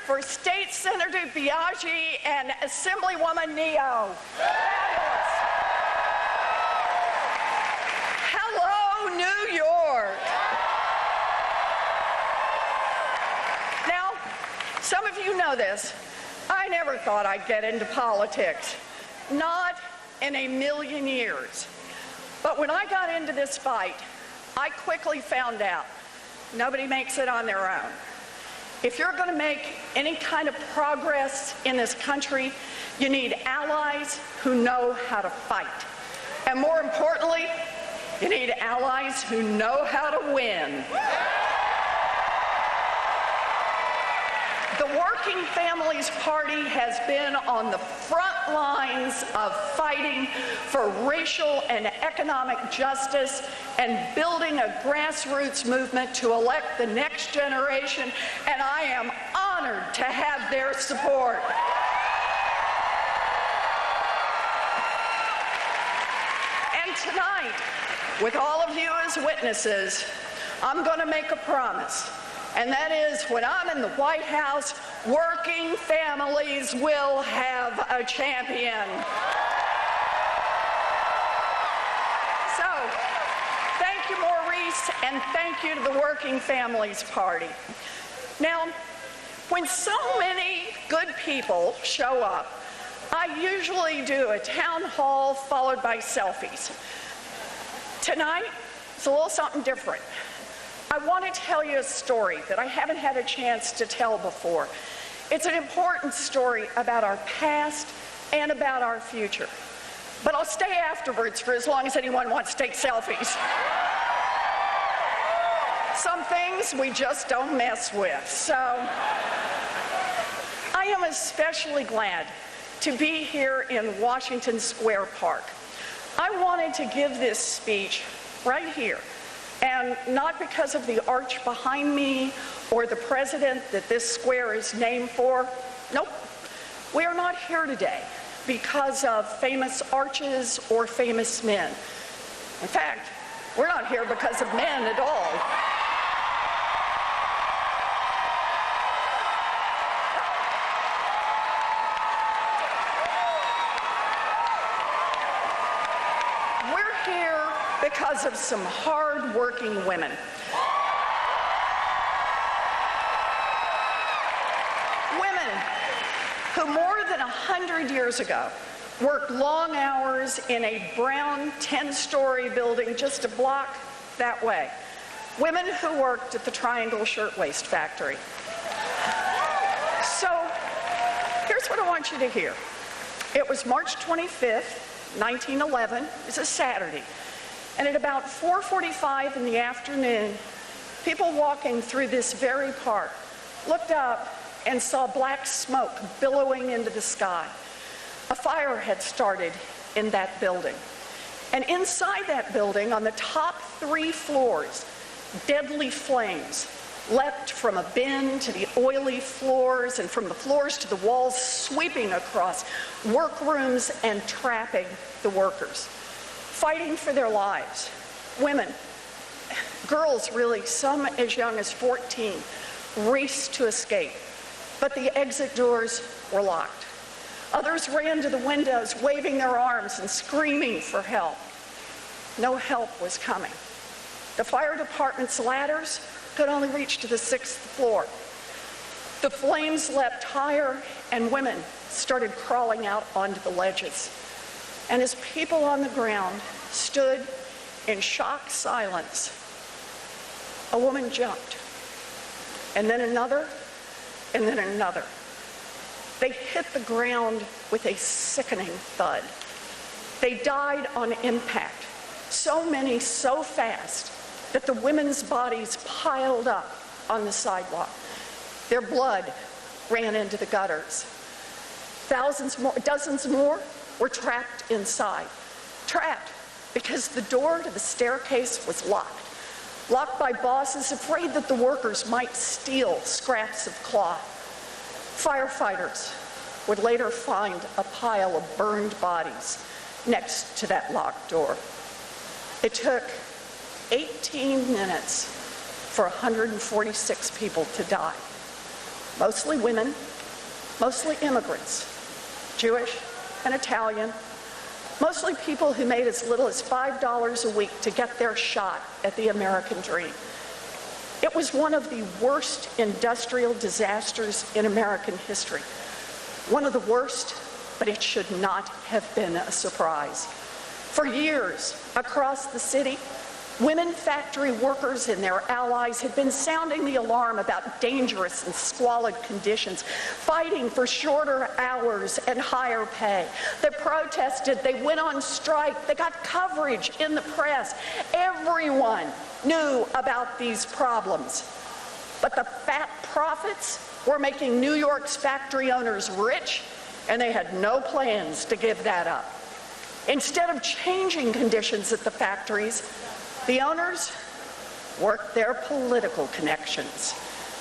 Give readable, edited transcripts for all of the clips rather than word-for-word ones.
for State Senator Biaggi and Assemblywoman Neo. Fabulous. Hello, New York. Now, some of you know this. I never thought I'd get into politics. Not in a million years. But when I got into this fight, I quickly found out nobody makes it on their own. If you're going to make any kind of progress in this country, you need allies who know how to fight. And more importantly, you need allies who know how to win. The Working Families Party has been on the front lines of fighting for racial and economic justice and building a grassroots movement to elect the next generation, and I am honored to have their support. And tonight, with all of you as witnesses, I'm going to make a promise. And that is, when I'm in the White House, working families will have a champion. So, thank you, Maurice, and thank you to the Working Families Party. Now, when so many good people show up, I usually do a town hall followed by selfies. Tonight, it's a little something different. I want to tell you a story that I haven't had a chance to tell before. It's an important story about our past and about our future. But I'll stay afterwards for as long as anyone wants to take selfies. Some things we just don't mess with. So I am especially glad to be here in Washington Square Park. I wanted to give this speech right here. And not because of the arch behind me or the president that this square is named for. Nope. We are not here today because of famous arches or famous men. In fact, we're not here because of men at all. We're here because of some hard-working women. Women who more than 100 years ago worked long hours in a brown 10-story building just a block that way. Women who worked at the Triangle Shirtwaist Factory. So here's what I want you to hear. It was March 25th, 1911. It's a Saturday. And at about 4:45 in the afternoon, people walking through this very park looked up and saw black smoke billowing into the sky. A fire had started in that building. And inside that building, on the top 3 floors, deadly flames leapt from a bin to the oily floors and from the floors to the walls, sweeping across workrooms and trapping the workers. Fighting for their lives. Women, girls really, some as young as 14, raced to escape, but the exit doors were locked. Others ran to the windows, waving their arms and screaming for help. No help was coming. The fire department's ladders could only reach to the 6th floor. The flames leapt higher, and women started crawling out onto the ledges. And as people on the ground stood in shocked silence, a woman jumped, and then another, and then another. They hit the ground with a sickening thud. They died on impact, so many so fast that the women's bodies piled up on the sidewalk. Their blood ran into the gutters. Dozens more were trapped inside. Trapped because the door to the staircase was locked. Locked by bosses afraid that the workers might steal scraps of cloth. Firefighters would later find a pile of burned bodies next to that locked door. It took 18 minutes for 146 people to die. mostly women, mostly immigrants, Jewish and Italian, mostly people who made as little as $5 a week to get their shot at the American dream. It was one of the worst industrial disasters in American history. One of the worst, but it should not have been a surprise. For years, across the city, women factory workers and their allies had been sounding the alarm about dangerous and squalid conditions, fighting for shorter hours and higher pay. They protested, they went on strike, they got coverage in the press. Everyone knew about these problems. But the fat profits were making New York's factory owners rich, and they had no plans to give that up. Instead of changing conditions at the factories, the owners worked their political connections.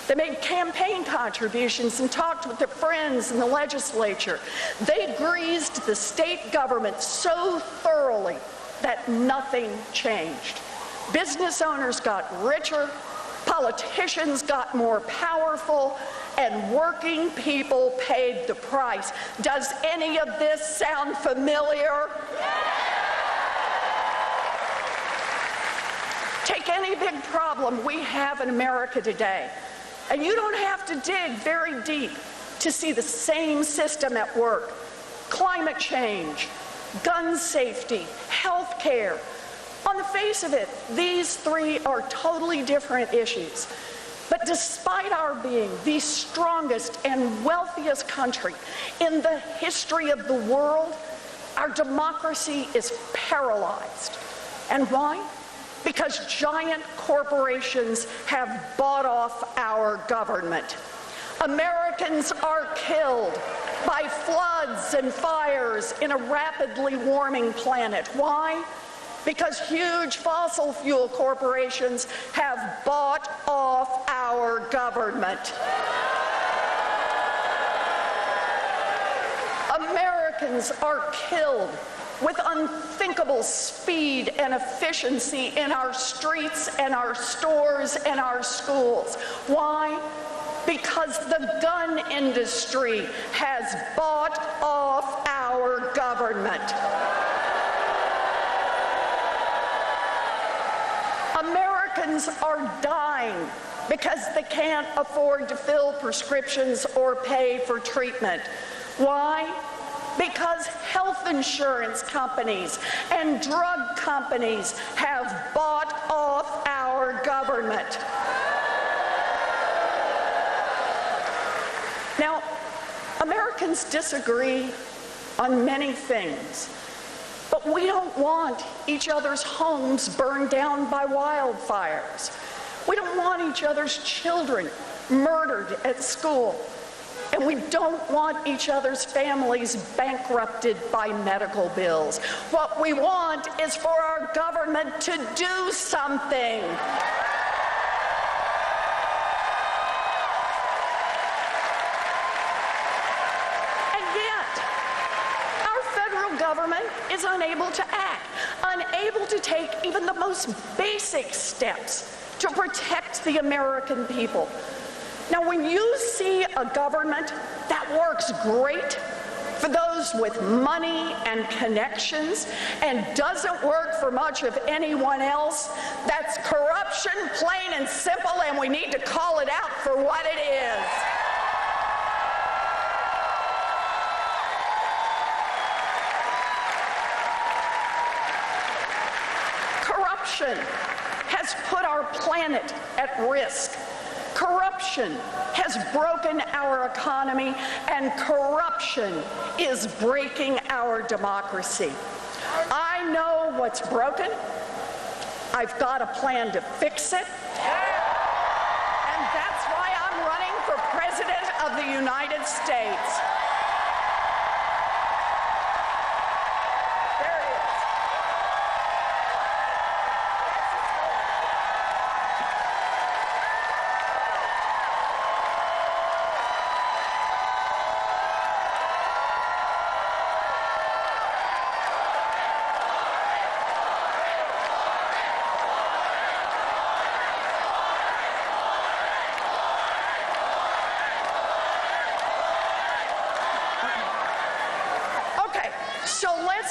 They made campaign contributions and talked with their friends in the legislature. They greased the state government so thoroughly that nothing changed. Business owners got richer, politicians got more powerful, and working people paid the price. Does any of this sound familiar? Take any big problem we have in America today, and you don't have to dig very deep to see the same system at work. Climate change, gun safety, health care. On the face of it, these three are totally different issues. But despite our being the strongest and wealthiest country in the history of the world, our democracy is paralyzed. And why? Because giant corporations have bought off our government. Americans are killed by floods and fires in a rapidly warming planet. Why? Because huge fossil fuel corporations have bought off our government. Americans are killed with unthinkable speed and efficiency in our streets and our stores and our schools. Why? Because the gun industry has bought off our government. Americans are dying because they can't afford to fill prescriptions or pay for treatment. Why? Because health insurance companies and drug companies have bought off our government. Now, Americans disagree on many things, but we don't want each other's homes burned down by wildfires. We don't want each other's children murdered at school. And we don't want each other's families bankrupted by medical bills. What we want is for our government to do something. And yet, our federal government is unable to act, unable to take even the most basic steps to protect the American people. Now, when you see a government that works great for those with money and connections and doesn't work for much of anyone else, that's corruption, plain and simple, and we need to call it out for what it is. Corruption has put our planet at risk. Corruption has broken our economy, and corruption is breaking our democracy. I know what's broken. I've got a plan to fix it. And that's why I'm running for President of the United States.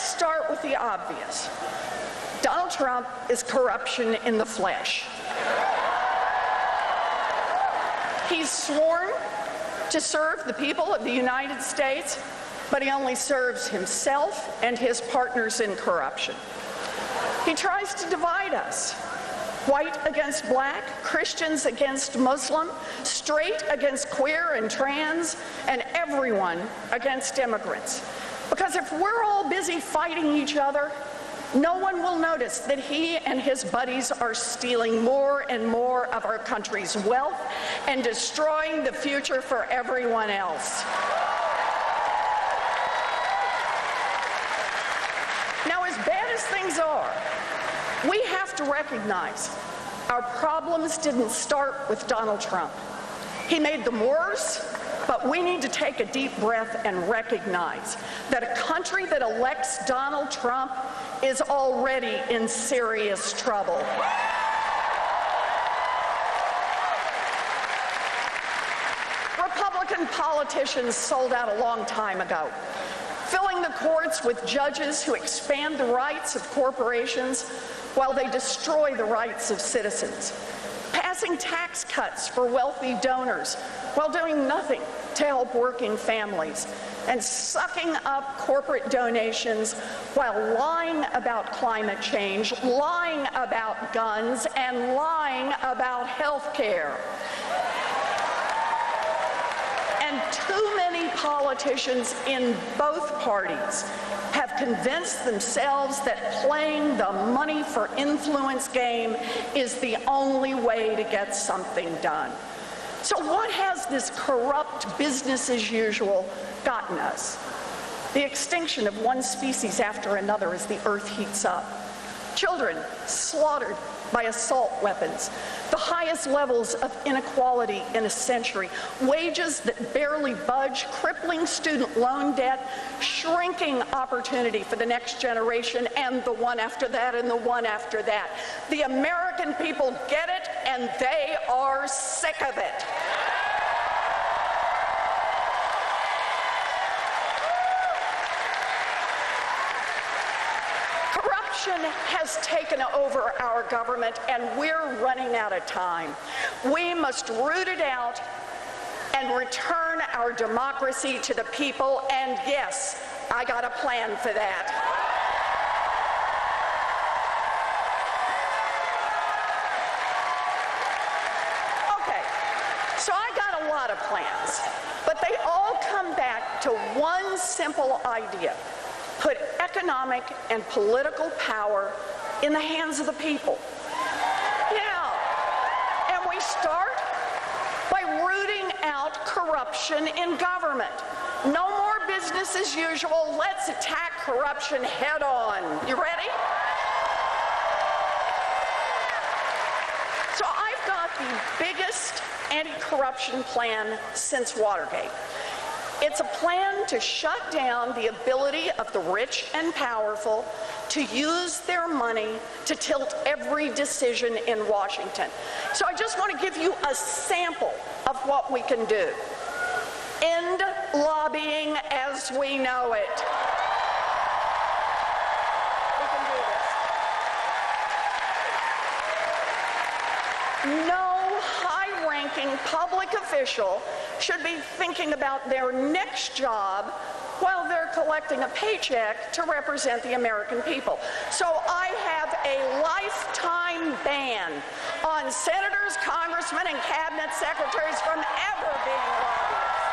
let's start with the obvious. Donald Trump is corruption in the flesh. He's sworn to serve the people of the United States, but he only serves himself and his partners in corruption. He tries to divide us. White against black, Christians against Muslim, straight against queer and trans, and everyone against immigrants. Because if we're all busy fighting each other, no one will notice that he and his buddies are stealing more and more of our country's wealth and destroying the future for everyone else. Now, as bad as things are, we have to recognize our problems didn't start with Donald Trump. He made them worse, but we need to take a deep breath and recognize that a country that elects Donald Trump is already in serious trouble. Republican politicians sold out a long time ago, filling the courts with judges who expand the rights of corporations while they destroy the rights of citizens, passing tax cuts for wealthy donors while doing nothing to help working families, and sucking up corporate donations while lying about climate change, lying about guns, and lying about health care. And too many politicians in both parties have convinced themselves that playing the money for influence game is the only way to get something done. So what has this corrupt business as usual gotten us? The extinction of one species after another as the earth heats up. Children slaughtered by assault weapons. The highest levels of inequality in a century. Wages that barely budge, crippling student loan debt, shrinking opportunity for the next generation and the one after that and the one after that. The American people get it, and they are sick of it. Corruption has taken over our government, and we're running out of time. We must root it out and return our democracy to the people, and yes, I got a plan for that. Okay, so I got a lot of plans, but they all come back to one simple idea. Put economic and political power in the hands of the people. Yeah, and we start by rooting out corruption in government. No more business as usual. Let's attack corruption head on. You ready? So I've got the biggest anti-corruption plan since Watergate. It's a plan to shut down the ability of the rich and powerful to use their money to tilt every decision in Washington. So I just want to give you a sample of what we can do. End lobbying as we know it. We can do this. No high-ranking public official should be thinking about their next job while they're collecting a paycheck to represent the American people. So I have a lifetime ban on senators, congressmen, and cabinet secretaries from ever being lobbyists.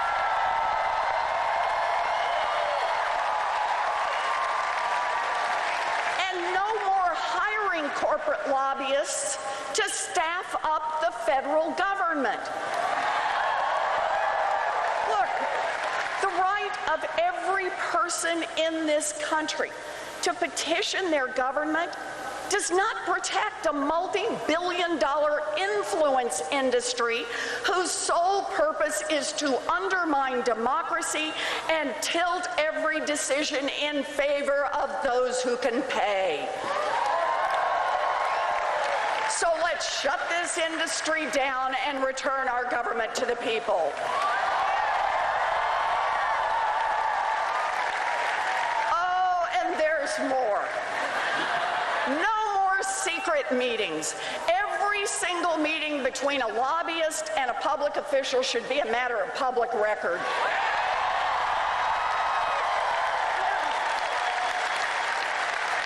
And no more hiring corporate lobbyists to staff up the federal government. The right of every person in this country to petition their government does not protect a multi-billion-dollar influence industry whose sole purpose is to undermine democracy and tilt every decision in favor of those who can pay. So let's shut this industry down and return our government to the people. there's more. No more secret meetings. Every single meeting between a lobbyist and a public official should be a matter of public record.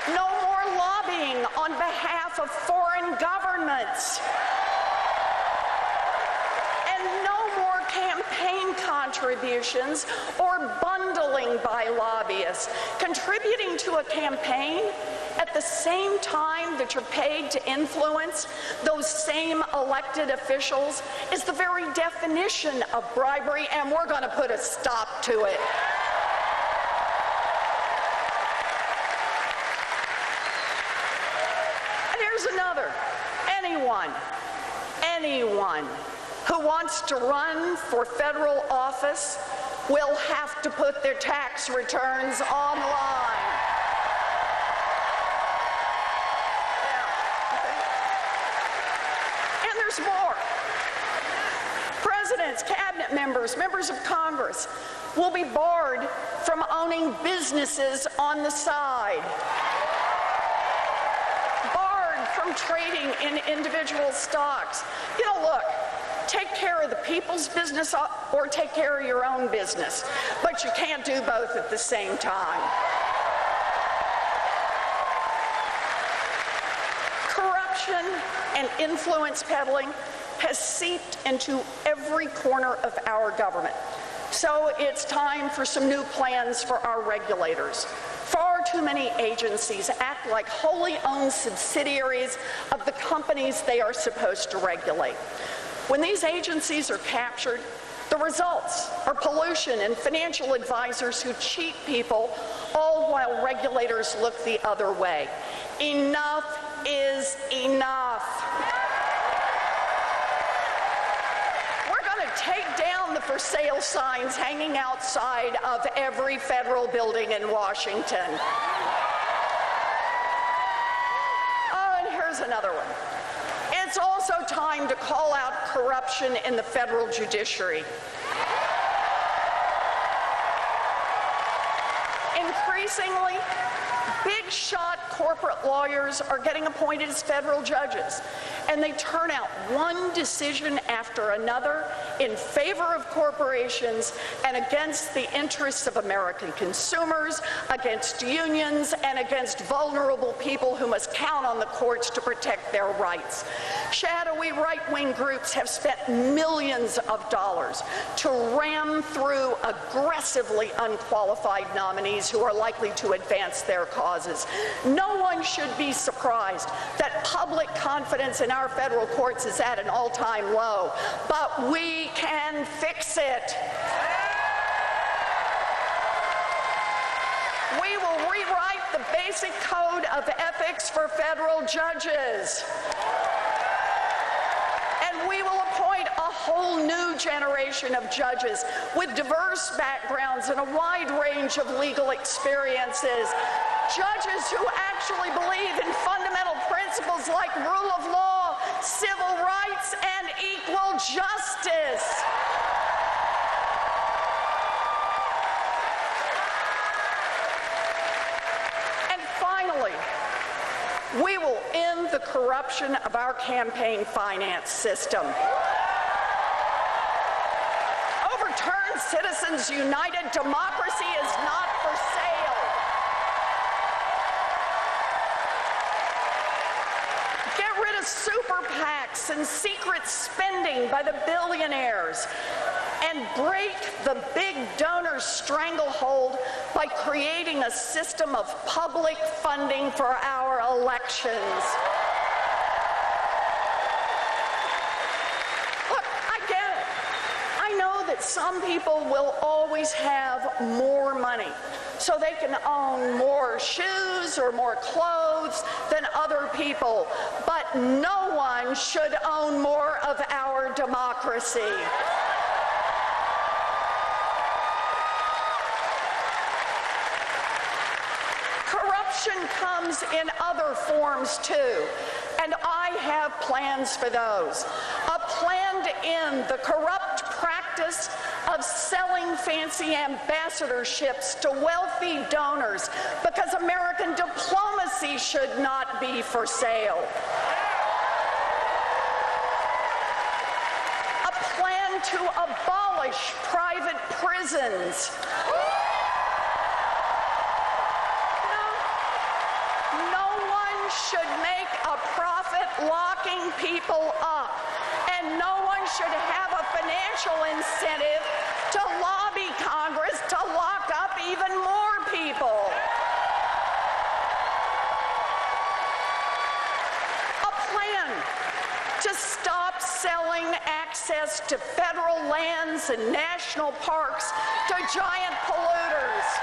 No more lobbying on behalf of foreign governments. And no more campaign contributions or bundling by lobbyists. Contributing to a campaign at the same time that you're paid to influence those same elected officials is the very definition of bribery, and we're going to put a stop to it. And here's another. Anyone who wants to run for federal office will have to put their tax returns online. And there's more. Presidents, cabinet members, members of Congress will be barred from owning businesses on the side, barred from trading in individual stocks. You know, look, take care of the people's business or take care of your own business, but you can't do both at the same time. Corruption and influence peddling has seeped into every corner of our government. So it's time for some new plans for our regulators. Far too many agencies act like wholly owned subsidiaries of the companies they are supposed to regulate. When these agencies are captured, the results are pollution and financial advisors who cheat people, all while regulators look the other way. Enough is enough. We're going to take down the for sale signs hanging outside of every federal building in Washington. Oh, and here's another one. It's also time to call out corruption in the federal judiciary. Increasingly, big-shot corporate lawyers are getting appointed as federal judges, and they turn out one decision after another in favor of corporations and against the interests of American consumers, against unions, and against vulnerable people who must count on the courts to protect their rights. Shadowy right-wing groups have spent millions of dollars to ram through aggressively unqualified nominees who are likely to advance their causes. No one should be surprised that public confidence in our federal courts is at an all-time low, but we can fix it. We will rewrite the basic code of ethics for federal judges. And we will appoint a whole new generation of judges with diverse backgrounds and a wide range of legal experiences. Judges who actually believe in fundamental principles like rule of law, civil rights, and equal justice. And finally, we will end the corruption of our campaign finance system. Overturn Citizens United. Democracy is not for sale. Get rid of super PACs and secret spending by the billionaires, and break the big donor stranglehold by creating a system of public funding for our elections. Look, I get it. I know that some people will always have more money, so they can own more shoes or more clothes than other people, but no one should own more of our democracy. Corruption comes in other forms too, and I have plans for those. A plan to end the corrupt practice practice of selling fancy ambassadorships to wealthy donors, because American diplomacy should not be for sale. A plan to abolish private prisons. No one should make a profit locking people up, and no one should have a financial incentive to lobby Congress to lock up even more people. A plan to stop selling access to federal lands and national parks to giant polluters.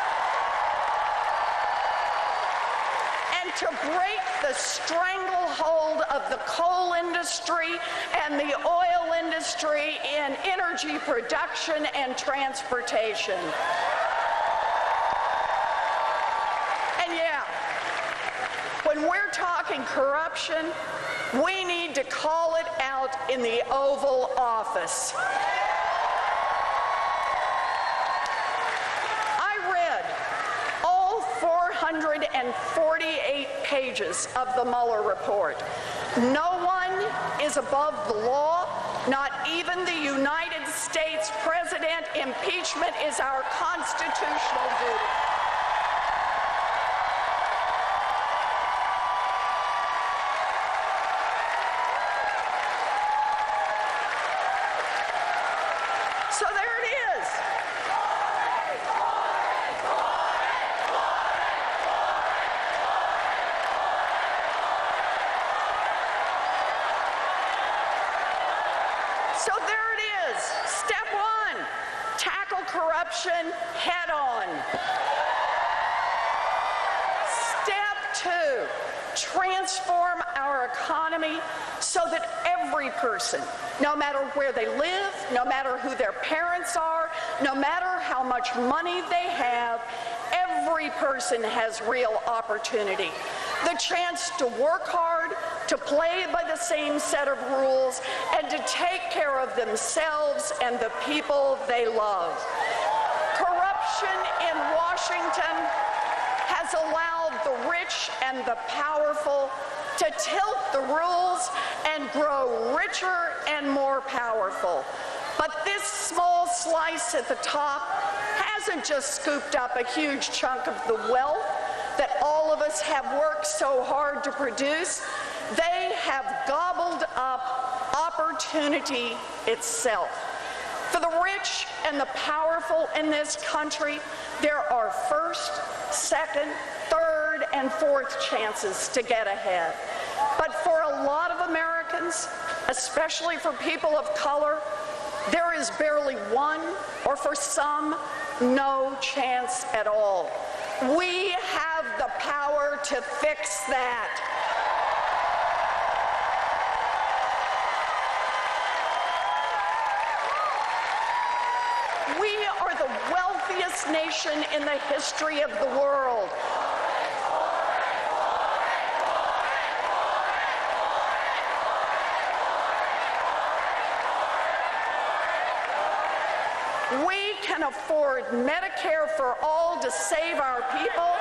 And to break the stranglehold of the coal industry and the oil industry in energy production and transportation. And yeah, when we're talking corruption, we need to call it out in the Oval Office. I read all 448 pages of the Mueller report. No one is above the law, not even the United States President. Impeachment is our constitutional duty. So there it is. So there it is. Step one, tackle corruption head on. Step two, transform our economy so that every person, no matter where they live, no matter who their parents are, no matter how much money they have, every person has real opportunity. The chance to work hard, to play by the same set of rules, and to take care of themselves and the people they love. Corruption in Washington has allowed the rich and the powerful to tilt the rules and grow richer and more powerful. But this small slice at the top hasn't just scooped up a huge chunk of the wealth that all of us have worked so hard to produce. They have gobbled up opportunity itself. For the rich and the powerful in this country, there are first, second, third, and fourth chances to get ahead. But for a lot of Americans, especially for people of color, there is barely one, or for some, no chance at all. We have the power to fix that. We are the wealthiest nation in the history of the world. We can afford Medicare for all to save our people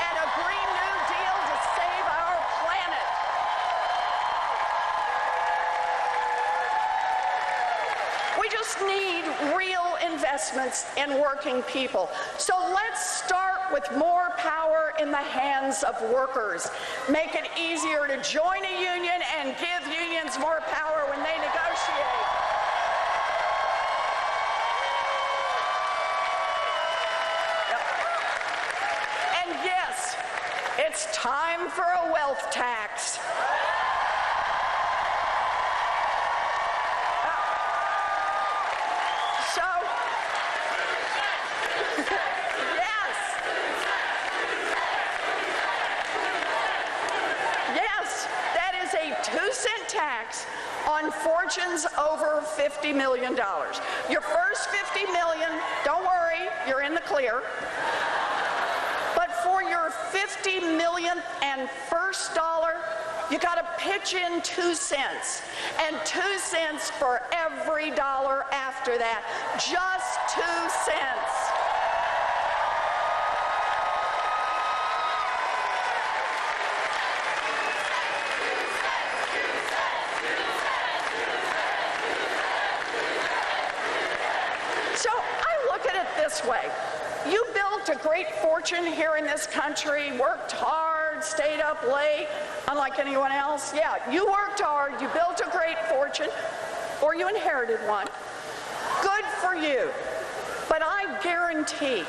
and a Green New Deal to save our planet. We just need real investments in working people. So let's start with more power in the hands of workers. Make it easier to join a union and give unions more power when they negotiate. Yes, it's time for a wealth tax. So, yes, that is a 2-cent tax on fortunes over $50 million. Your first $50 million, don't worry, you're in the clear. For your 50 millionth and first dollar, You got to pitch in 2 cents, and 2 cents for every dollar after that. Just 2 cents. So I look at it this way. You built a great fortune here in this country, worked hard, stayed up late, unlike anyone else. Yeah, you worked hard, you built a great fortune, or you inherited one. Good for you. But I guarantee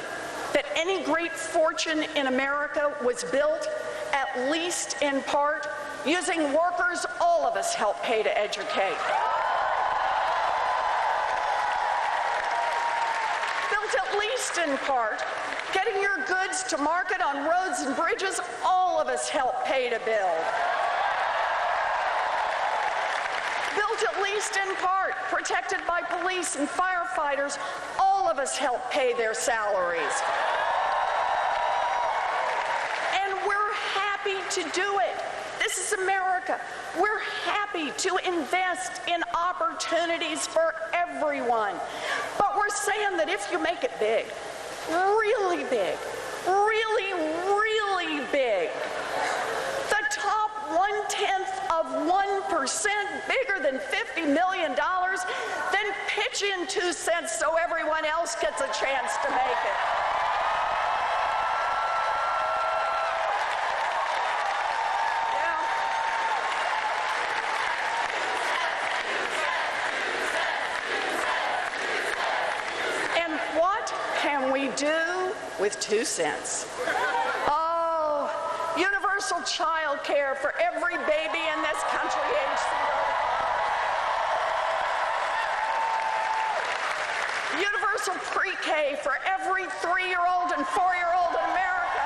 that any great fortune in America was built, at least in part, using workers all of us help pay to educate. At least in part, getting your goods to market on roads and bridges, all of us help pay to build. Built at least in part, protected by police and firefighters, all of us help pay their salaries. And we're happy to do it. This is America. We're happy to invest in opportunities for everyone. But we're saying that if you make it big, really big, really big, the top 0.1% bigger than $50 million, then pitch in 2 cents so everyone else gets a chance to make it. Do with 2 cents. Oh, universal child care for every baby in this country aged 0 to 5. Universal pre-K for every 3-year-old and 4-year-old in America.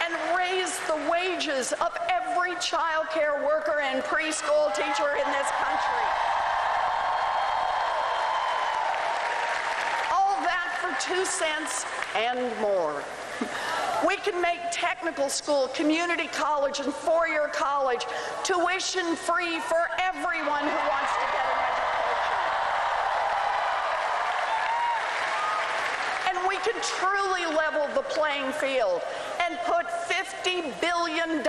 And raise the wages of every child care worker and preschool teacher in this country. 2 cents and more. We can make technical school, community college, and 4-year college tuition free for everyone who wants to get an education. And we can truly level the playing field and put $50 billion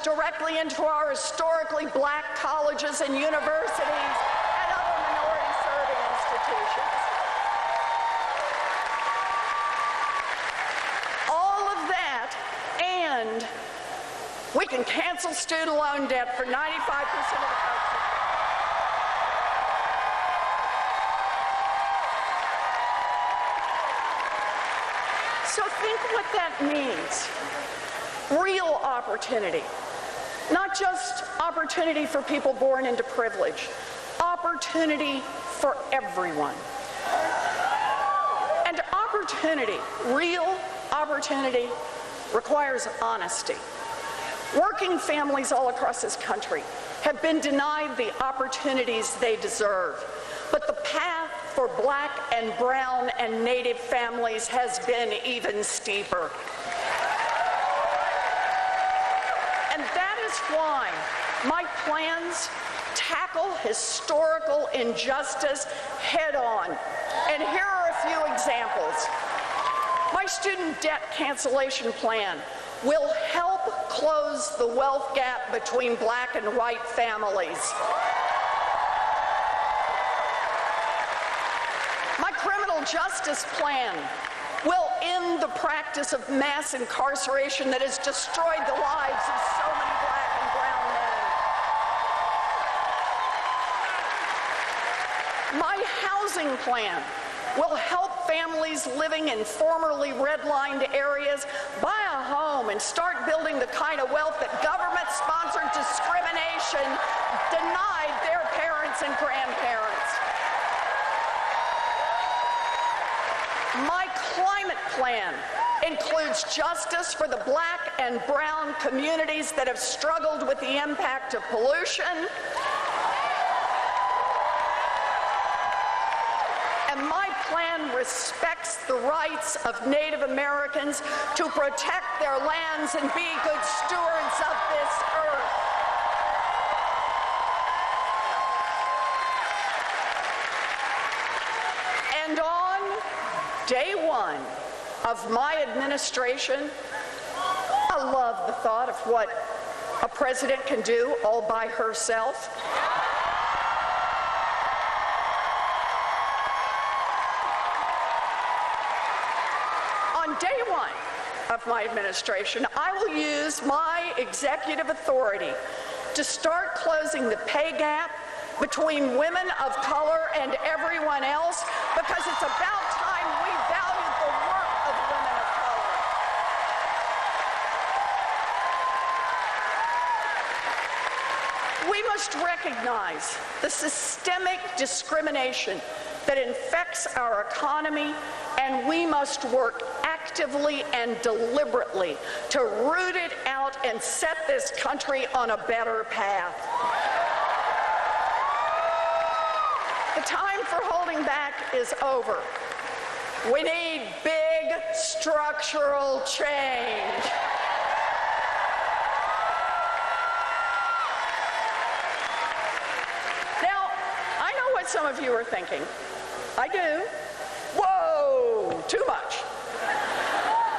directly into our historically black colleges and universities and other minority-serving institutions. And we can cancel student loan debt for 95% of the folks. So think what that means. Real opportunity. Not just opportunity for people born into privilege. Opportunity for everyone. And opportunity, real opportunity, requires honesty. Working families all across this country have been denied the opportunities they deserve, but the path for black and brown and native families has been even steeper. And that is why my plans tackle historical injustice head on. And here are a few examples. My student debt cancellation plan will help close the wealth gap between black and white families. My criminal justice plan will end the practice of mass incarceration that has destroyed the lives of so many black and brown men. My housing plan will help families living in formerly redlined areas buy a home and start building the kind of wealth that government-sponsored discrimination denied their parents and grandparents. My climate plan includes justice for the black and brown communities that have struggled with the impact of pollution. And my plan respects the rights of Native Americans to protect their lands and be good stewards of this earth. And on day one of my administration, I love the thought of what a president can do all by herself. On day one of my administration, I will use my executive authority to start closing the pay gap between women of color and everyone else, because it's about time we valued the work of women of color. We must recognize the systemic discrimination that infects our economy, and we must work actively and deliberately to root it out and set this country on a better path. The time for holding back is over. We need big structural change. Now, I know what some of you are thinking. I do. Whoa, too much.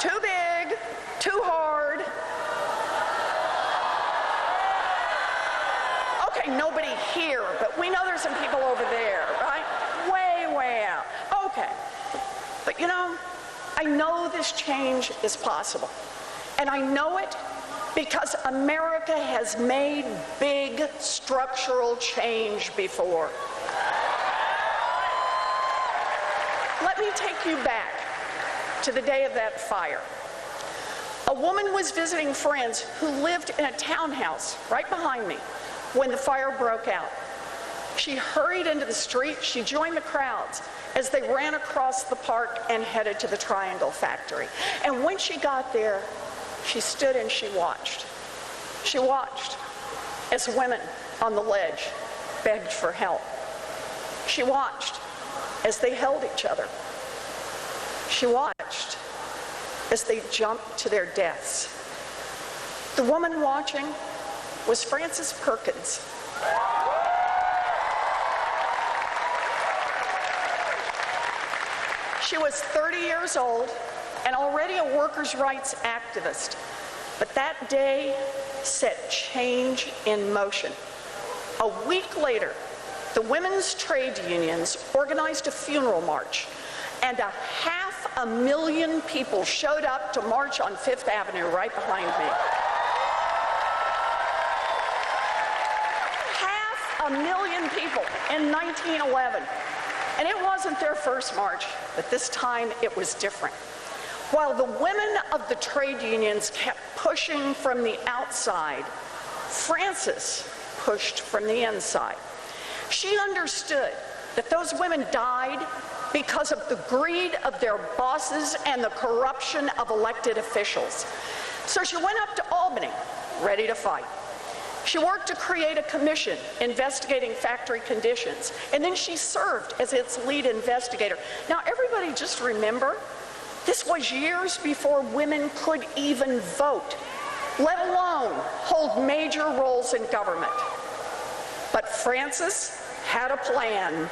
Too big, too hard. Okay, nobody here, but we know there's some people over there, right? Way, way out. Okay. But you know, I know this change is possible. And I know it because America has made big structural change before. Let me take you back to the day of that fire. A woman was visiting friends who lived in a townhouse right behind me when the fire broke out. She hurried into the street. She joined the crowds as they ran across the park and headed to the Triangle factory. And when she got there, she stood and she watched. She watched as women on the ledge begged for help. She watched as they held each other. She watched as they jumped to their deaths. The woman watching was Frances Perkins. She was 30 years old and already a workers' rights activist. But that day set change in motion. A week later, the women's trade unions organized a funeral march, and 500,000 people showed up to march on Fifth Avenue right behind me. 500,000 people in 1911. And it wasn't their first march, but this time it was different. While the women of the trade unions kept pushing from the outside, Frances pushed from the inside. She understood that those women died because of the greed of their bosses and the corruption of elected officials. So she went up to Albany, ready to fight. She worked to create a commission investigating factory conditions, and then she served as its lead investigator. Now, everybody just remember, this was years before women could even vote, let alone hold major roles in government. But Frances had a plan.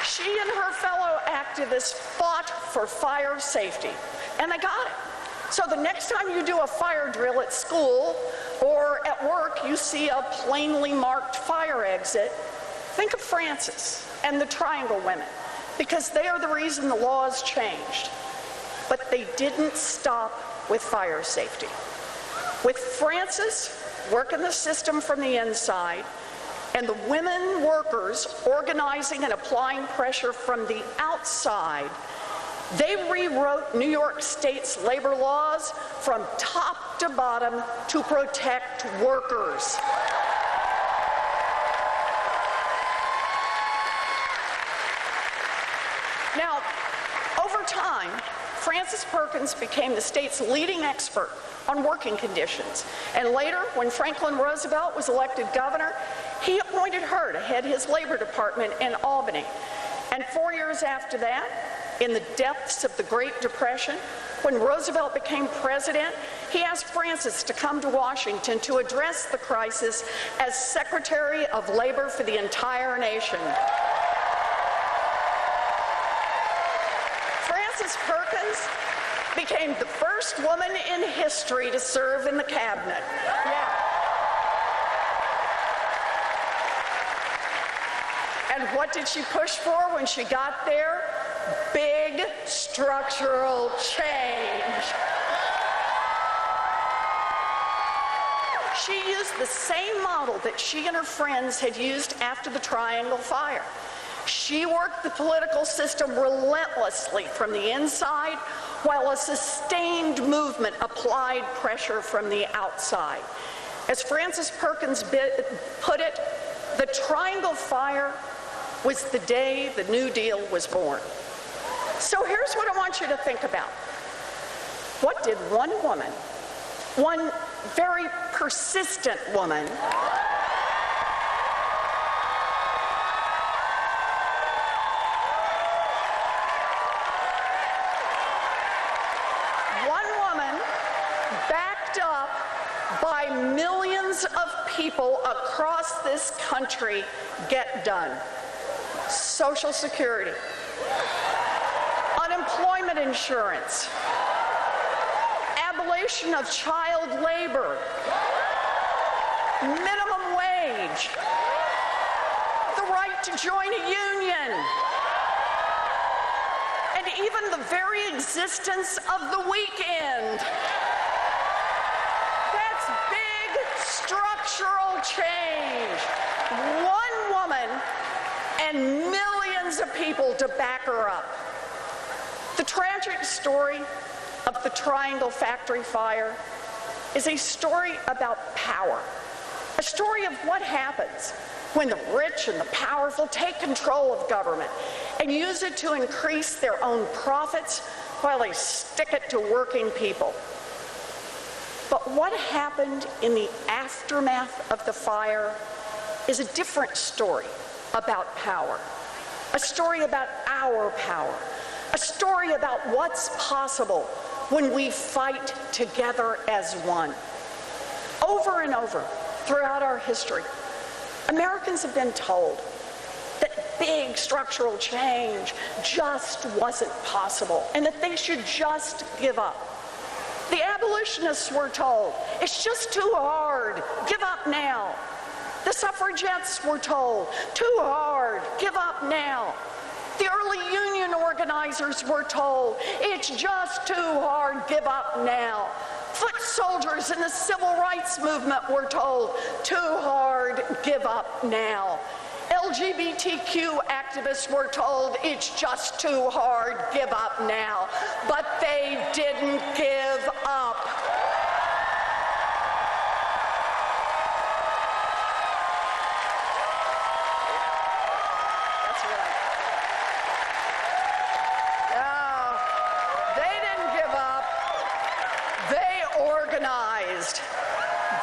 She and her fellow activists fought for fire safety, and they got it. So the next time you do a fire drill at school or at work, you see a plainly marked fire exit, think of Frances and the Triangle women, because they are the reason the laws changed. But they didn't stop with fire safety. With Frances working the system from the inside, and the women workers organizing and applying pressure from the outside, they rewrote New York State's labor laws from top to bottom to protect workers. Now, over time, Frances Perkins became the state's leading expert on working conditions. And later, when Franklin Roosevelt was elected governor, he appointed her to head his labor department in Albany. And 4 years after that, in the depths of the Great Depression, when Roosevelt became president, he asked Frances to come to Washington to address the crisis as Secretary of Labor for the entire nation. Frances Perkins became the first woman in history to serve in the cabinet. Yeah. And what did she push for when she got there? Big structural change. She used the same model that she and her friends had used after the Triangle Fire. She worked the political system relentlessly from the inside, while a sustained movement applied pressure from the outside. As Frances Perkins put it, the Triangle Fire was the day the New Deal was born. So here's what I want you to think about. What did one woman, one very persistent woman, backed up by millions of people across this country, get done? Social Security, unemployment insurance, abolition of child labor, minimum wage, the right to join a union, and even the very existence of the weekend. That's big structural change. One woman and millions of people to back her up. The tragic story of the Triangle Factory fire is a story about power, a story of what happens when the rich and the powerful take control of government and use it to increase their own profits while they stick it to working people. But what happened in the aftermath of the fire is a different story about power, a story about our power, a story about what's possible when we fight together as one. Over and over throughout our history, Americans have been told that big structural change just wasn't possible and that they should just give up. The abolitionists were told, it's just too hard, give up now. The suffragettes were told, too hard, give up now. The early union organizers were told, it's just too hard, give up now. Foot soldiers in the civil rights movement were told, too hard, give up now. LGBTQ activists were told, it's just too hard, give up now. But they didn't give up. That's right. No, they didn't give up. They organized.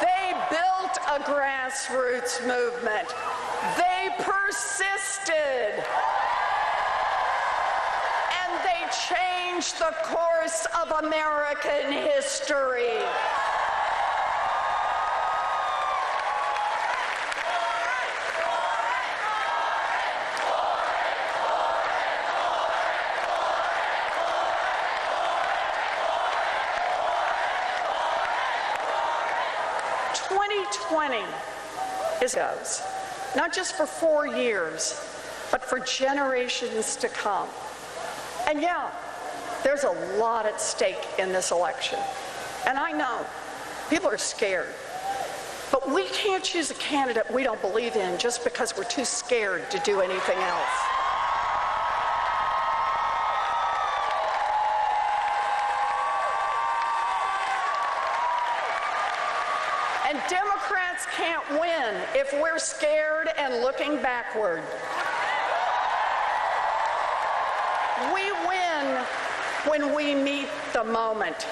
They built a grassroots movement. They persisted. And they changed the course of American history. It goes, not just for 4 years, but for generations to come. And yeah, there's a lot at stake in this election. And I know people are scared. But we can't choose a candidate we don't believe in just because we're too scared to do anything else. And Democrats can't win if we're scared and looking backward. We win when we meet the moment.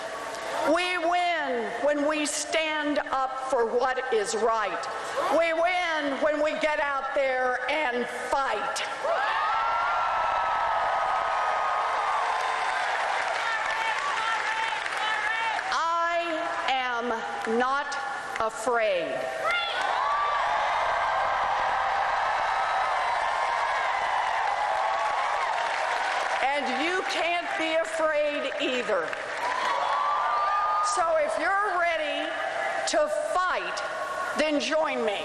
We win win when we stand up for what is right. We win when we get out there and fight. I am not afraid. And you can't be afraid either. So if you're ready to fight, then join me.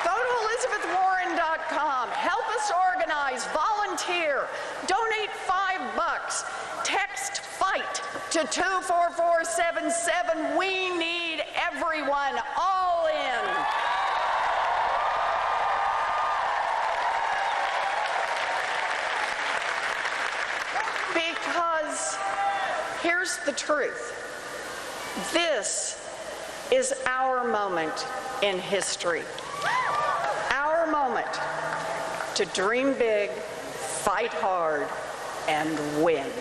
Go to ElizabethWarren.com. Help us organize, volunteer, donate $5. Text FIGHT to 24477. We need everyone, all in. Because here's the truth. This is our moment in history. Our moment to dream big, fight hard, and win.